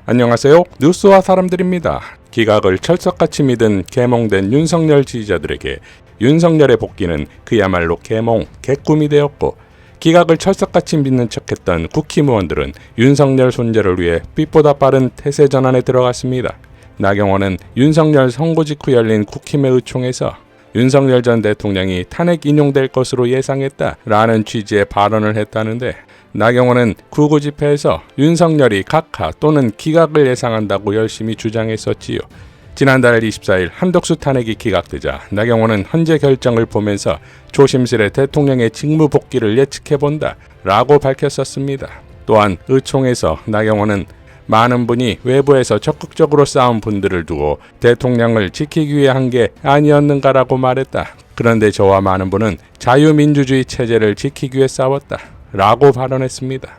안녕하세요. 뉴스와 사람들입니다. 기각을 철석같이 믿은 개몽된 윤석열 지지자들에게 윤석열의 복귀는 그야말로 개몽, 개꿈이 되었고, 기각을 철석같이 믿는 척했던 국힘의원들은 윤석열 손재를 위해 빛보다 빠른 태세 전환에 들어갔습니다. 나경원은 윤석열 선거 직후 열린 국힘의 의총에서 윤석열 전 대통령이 탄핵 인용될 것으로 예상했다라는 취지의 발언을 했다는데, 나경원은 구구 집회에서 윤석열이 각하 또는 기각을 예상한다고 열심히 주장했었지요. 지난달 24일 한덕수 탄핵이 기각되자 나경원은 헌재 결정을 보면서 조심스레 대통령의 직무 복귀를 예측해본다 라고 밝혔었습니다. 또한 의총에서 나경원은 많은 분이 외부에서 적극적으로 싸운 분들을 두고 대통령을 지키기 위해 한 게 아니었는가라고 말했다. 그런데 저와 많은 분은 자유민주주의 체제를 지키기 위해 싸웠다 라고 발언했습니다.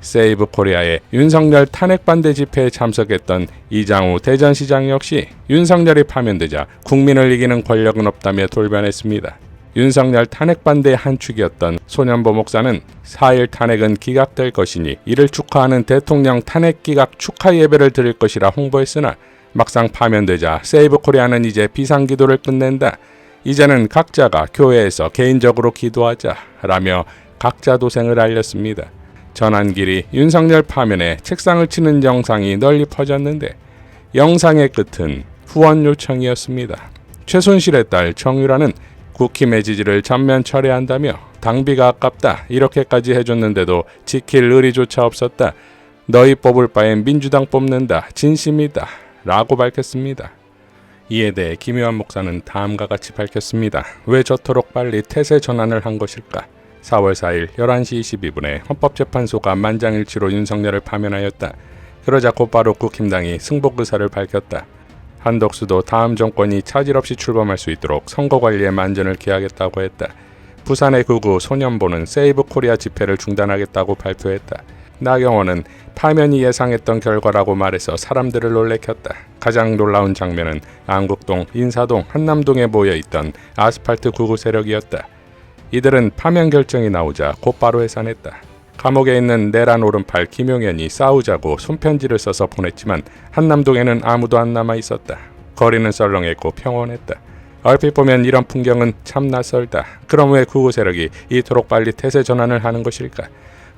세이브 코리아의 윤석열 탄핵 반대 집회에 참석했던 이장우 대전시장 역시 윤석열이 파면되자 국민을 이기는 권력은 없다며 돌변했습니다. 윤석열 탄핵 반대의 한 축이었던 소년보 목사는 4일 탄핵은 기각될 것이니 이를 축하하는 대통령 탄핵 기각 축하 예배를 드릴 것이라 홍보했으나, 막상 파면되자 세이브 코리아는 이제 비상기도를 끝낸다. 이제는 각자가 교회에서 개인적으로 기도하자 라며 각자 도생을 알렸습니다. 전한길이 윤석열 파면에 책상을 치는 영상이 널리 퍼졌는데, 영상의 끝은 후원 요청이었습니다. 최순실의 딸 정유라는 국힘의 지지를 전면 철회한다며 당비가 아깝다 이렇게까지 해줬는데도 지킬 의리조차 없었다. 너희 뽑을 바엔 민주당 뽑는다. 진심이다 라고 밝혔습니다. 이에 대해 김효한 목사는 다음과 같이 밝혔습니다. 왜 저토록 빨리 태세 전환을 한 것일까? 4월 4일 11시 22분에 헌법재판소가 만장일치로 윤석열을 파면하였다. 그러자 곧바로 국힘당이 승복 의사를 밝혔다. 한덕수도 다음 정권이 차질 없이 출범할 수 있도록 선거관리에 만전을 기하겠다고 했다. 부산의 극우 소년보는 세이브 코리아 집회를 중단하겠다고 발표했다. 나경원은 파면이 예상했던 결과라고 말해서 사람들을 놀래켰다. 가장 놀라운 장면은 안국동, 인사동, 한남동에 모여있던 아스팔트 극우 세력이었다. 이들은 파면 결정이 나오자 곧바로 해산했다. 감옥에 있는 내란 오른팔 김용현이 싸우자고 손편지를 써서 보냈지만 한남동에는 아무도 안 남아 있었다. 거리는 썰렁했고 평온했다. 얼핏 보면 이런 풍경은 참 낯설다. 그럼 왜 극우 세력이 이토록 빨리 태세 전환을 하는 것일까?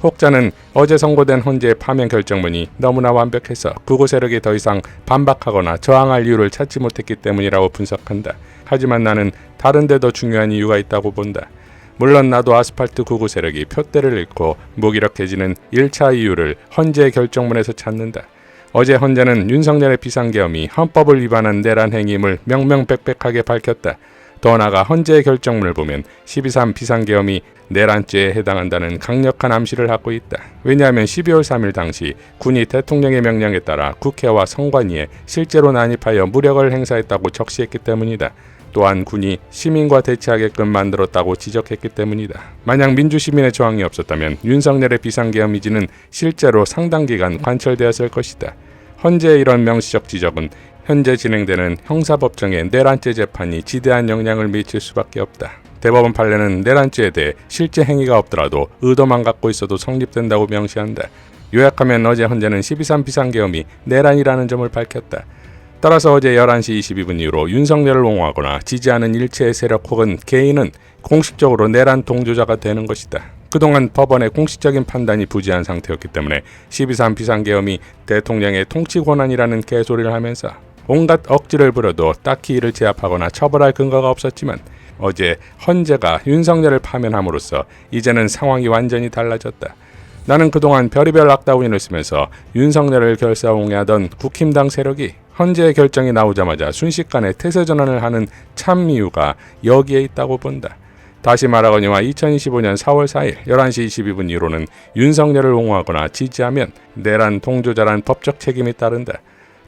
혹자는 어제 선고된 헌재의 파면 결정문이 너무나 완벽해서 극우 세력이 더 이상 반박하거나 저항할 이유를 찾지 못했기 때문이라고 분석한다. 하지만 나는 다른 데 더 중요한 이유가 있다고 본다. 물론 나도 아스팔트 극우 세력이 표대를 잃고 무기력해지는 1차 이유를 헌재의 결정문에서 찾는다. 어제 헌재는 윤석열의 비상계엄이 헌법을 위반한 내란 행위임을 명명백백하게 밝혔다. 더 나아가 헌재의 결정문을 보면 12.3 비상계엄이 내란죄에 해당한다는 강력한 암시를 하고 있다. 왜냐하면 12월 3일 당시 군이 대통령의 명령에 따라 국회와 선관위에 실제로 난입하여 무력을 행사했다고 적시했기 때문이다. 또한 군이 시민과 대치하게끔 만들었다고 지적했기 때문이다. 만약 민주시민의 저항이 없었다면 윤석열의 비상계엄 이지는 실제로 상당 기간 관철되었을 것이다. 헌재의 이런 명시적 지적은 현재 진행되는 형사법정의 내란죄 재판이 지대한 영향을 미칠 수밖에 없다. 대법원 판례는 내란죄에 대해 실제 행위가 없더라도 의도만 갖고 있어도 성립된다고 명시한다. 요약하면 어제 헌재는 12.3 비상계엄이 내란이라는 점을 밝혔다. 따라서 어제 11시 22분 이후로 윤석열을 옹호하거나 지지하는 일체의 세력 혹은 개인은 공식적으로 내란 동조자가 되는 것이다. 그동안 법원의 공식적인 판단이 부재한 상태였기 때문에 12.3 비상계엄이 대통령의 통치 권한이라는 개소리를 하면서 온갖 억지를 부려도 딱히 이를 제압하거나 처벌할 근거가 없었지만, 어제 헌재가 윤석열을 파면함으로써 이제는 상황이 완전히 달라졌다. 나는 그동안 별의별 악다운을 쓰면서 윤석열을 결사옹애하던 국힘당 세력이 헌재의 결정이 나오자마자 순식간에 태세 전환을 하는 참 이유가 여기에 있다고 본다. 다시 말하거니와 2025년 4월 4일 11시 22분 이후로는 윤석열을 옹호하거나 지지하면 내란 동조자란 법적 책임이 따른다.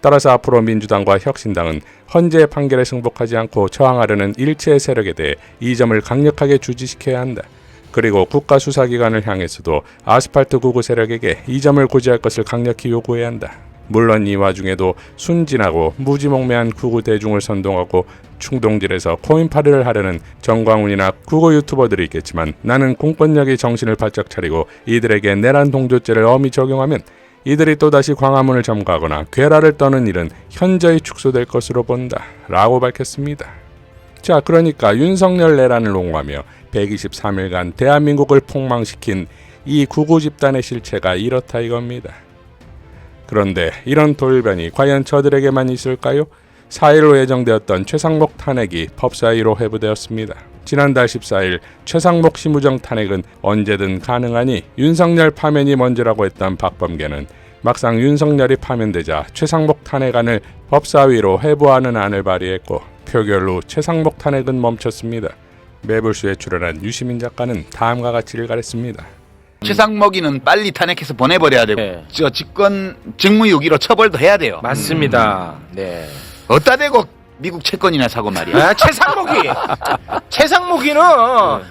따라서 앞으로 민주당과 혁신당은 헌재의 판결에 승복하지 않고 저항하려는 일체의 세력에 대해 이 점을 강력하게 주지시켜야 한다. 그리고 국가수사기관을 향해서도 아스팔트 극우 세력에게 이 점을 고지할 것을 강력히 요구해야 한다. 물론 이 와중에도 순진하고 무지몽매한 극우 대중을 선동하고 충동질에서 코인팔이를 하려는 정광훈이나 극우 유튜버들이 있겠지만, 나는 공권력의 정신을 바짝 차리고 이들에게 내란 동조죄를 엄히 적용하면 이들이 또다시 광화문을 점거하거나 괴라를 떠는 일은 현저히 축소될 것으로 본다 라고 밝혔습니다. 자, 그러니까 윤석열 내란을 옹호하며 123일간 대한민국을 폭망시킨 이 구구 집단의 실체가 이렇다 이겁니다. 그런데 이런 돌변이 과연 저들에게만 있을까요? 4일로 예정되었던 최상목 탄핵이 법사위로 회부되었습니다. 지난달 14일 최상목 심우정 탄핵은 언제든 가능하니 윤석열 파면이 먼저라고 했던 박범계는 막상 윤석열이 파면되자 최상목 탄핵안을 법사위로 회부하는 안을 발의했고 표결로 최상목 탄핵은 멈췄습니다. 매불쇼에 출연한 유시민 작가는 다음과 같이 일갈했습니다. 최상목이는 빨리 탄핵해서 보내버려야 되고 네. 저 직권 직무유기로 처벌도 해야 돼요. 맞습니다. 네. 어따 대고 미국 채권이나 사고 말이야. 아, 최상목이는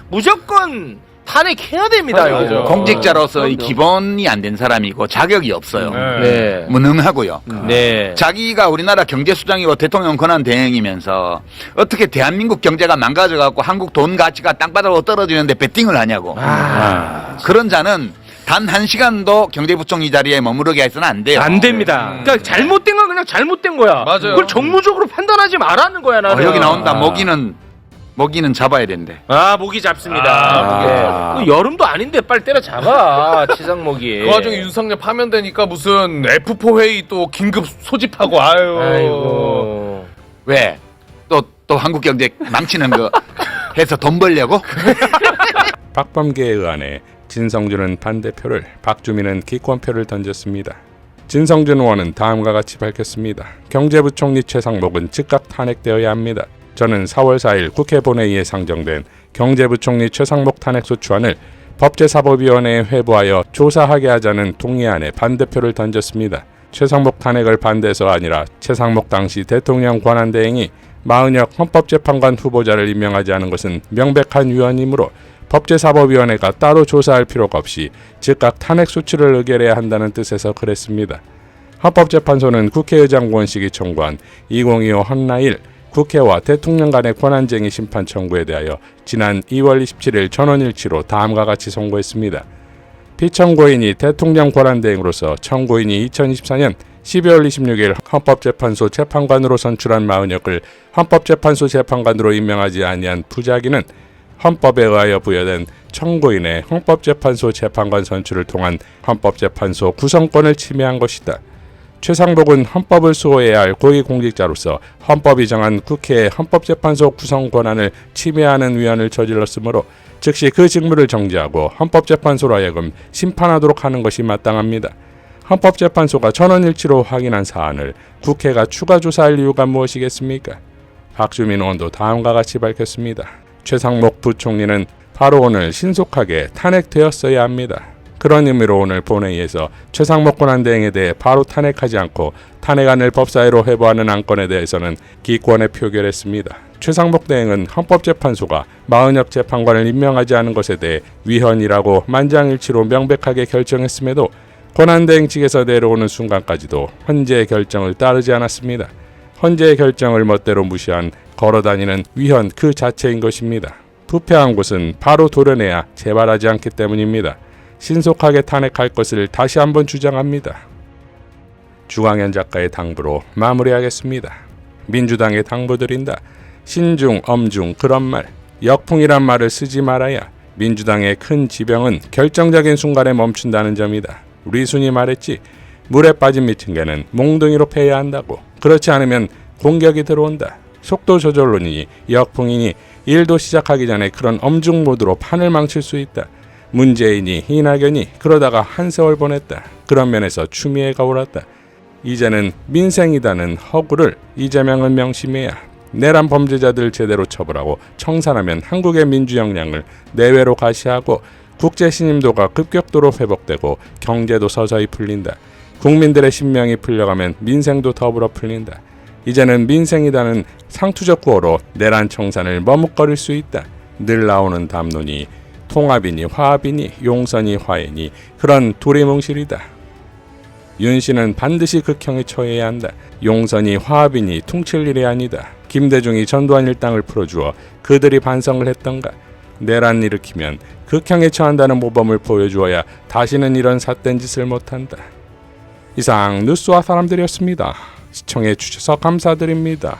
무조건 탄핵해야 됩니다. 맞아요. 이거. 공직자로서 이 그럼요. 기본이 안 된 사람이고 자격이 없어요. 네. 무능하고요. 네. 자기가 우리나라 경제수장이고 대통령 권한 대행이면서 어떻게 대한민국 경제가 망가져갖고 한국 돈 가치가 땅바닥으로 떨어지는데 베팅을 하냐고. 그런 자는 단 한 시간도 경제부총리 자리에 머무르게 해서는 안 돼요. 안 됩니다. 그러니까 잘못된 건 그냥 잘못된 거야. 맞아요. 그걸 정무적으로 판단하지 말라는 거야, 나는. 여기 나온다. 모기는 잡아야 된대. 아, 모기 잡습니다. 그 여름도 아닌데 빨리 때려 잡아. 최상목이. 그 와중에 윤석열 파면되니까 무슨 F4 회의 또 긴급 소집하고 아이고. 왜? 또 한국 경제 망치는 거 해서 돈 벌려고? 박범계의 의안에 진성준은 반대표를, 박주민은 기권표를 던졌습니다. 진성준 의원은 다음과 같이 밝혔습니다. 경제부총리 최상목은 즉각 탄핵되어야 합니다. 저는 4월 4일 국회 본회의에 상정된 경제부총리 최상목 탄핵소추안을 법제사법위원회에 회부하여 조사하게 하자는 동의안에 반대표를 던졌습니다. 최상목 탄핵을 반대해서가 아니라 최상목 당시 대통령 권한대행이 마은혁 헌법재판관 후보자를 임명하지 않은 것은 명백한 위헌이므로 법제사법위원회가 따로 조사할 필요가 없이 즉각 탄핵 소추를 의결해야 한다는 뜻에서 그랬습니다. 헌법재판소는 국회의장 권식이 청구한 2025 헌나일 국회와 대통령 간의 권한쟁의 심판 청구에 대하여 지난 2월 27일 전원일치로 다음과 같이 선고했습니다. 피청구인이 대통령 권한대행으로서 청구인이 2024년 12월 26일 헌법재판소 재판관으로 선출한 마은혁을 헌법재판소 재판관으로 임명하지 아니한 부작위는 헌법에 의하여 부여된 청구인의 헌법재판소 재판관 선출을 통한 헌법재판소 구성권을 침해한 것이다. 최상목은 헌법을 수호해야 할 고위공직자로서 헌법이 정한 국회의 헌법재판소 구성 권한을 침해하는 위헌을 저질렀으므로 즉시 그 직무를 정지하고 헌법재판소로 하여금 심판하도록 하는 것이 마땅합니다. 헌법재판소가 전원일치로 확인한 사안을 국회가 추가 조사할 이유가 무엇이겠습니까? 박주민 의원도 다음과 같이 밝혔습니다. 최상목 부총리는 바로 오늘 신속하게 탄핵되었어야 합니다. 그런 의미로 오늘 본회의에서 최상목 권한대행에 대해 바로 탄핵하지 않고 탄핵안을 법사위로 회부하는 안건에 대해서는 기권에 표결했습니다. 최상목 대행은 헌법재판소가 마은혁 재판관을 임명하지 않은 것에 대해 위헌이라고 만장일치로 명백하게 결정했음에도 권한대행 측에서 내려오는 순간까지도 헌재의 결정을 따르지 않았습니다. 헌재의 결정을 멋대로 무시한 걸어다니는 위헌 그 자체인 것입니다. 부패한 곳은 바로 도려내야 재발하지 않기 때문입니다. 신속하게 탄핵할 것을 다시 한번 주장합니다. 주광현 작가의 당부로 마무리하겠습니다. 민주당에 당부드린다. 신중, 엄중 그런 말, 역풍이란 말을 쓰지 말아야 민주당의 큰 지병은 결정적인 순간에 멈춘다는 점이다. 리순이 말했지. 물에 빠진 미친개는 몽둥이로 패야 한다고. 그렇지 않으면 공격이 들어온다. 속도 조절론이니 역풍이니 일도 시작하기 전에 그런 엄중 모드로 판을 망칠 수 있다. 문재인이 이낙연이 그러다가 한 세월 보냈다. 그런 면에서 추미애가 옳았다. 이제는 민생이다는 허구를 이재명은 명심해야 내란 범죄자들 제대로 처벌하고 청산하면 한국의 민주 역량을 내외로 가시하고 국제 신임도가 급격도로 회복되고 경제도 서서히 풀린다. 국민들의 신명이 풀려가면 민생도 더불어 풀린다. 이제는 민생이다는 상투적 구호로 내란 청산을 머뭇거릴 수 있다. 늘 나오는 담론이 통합이니 화합이니 용선이 화해니 그런 두리뭉실이다. 윤 씨는 반드시 극형에 처해야 한다. 용선이 화합이니 퉁칠 일이 아니다. 김대중이 전두환 일당을 풀어주어 그들이 반성을 했던가. 내란 일으키면 극형에 처한다는 모범을 보여주어야 다시는 이런 삿된 짓을 못한다. 이상 뉴스와 사람들이었습니다. 시청해 주셔서 감사드립니다.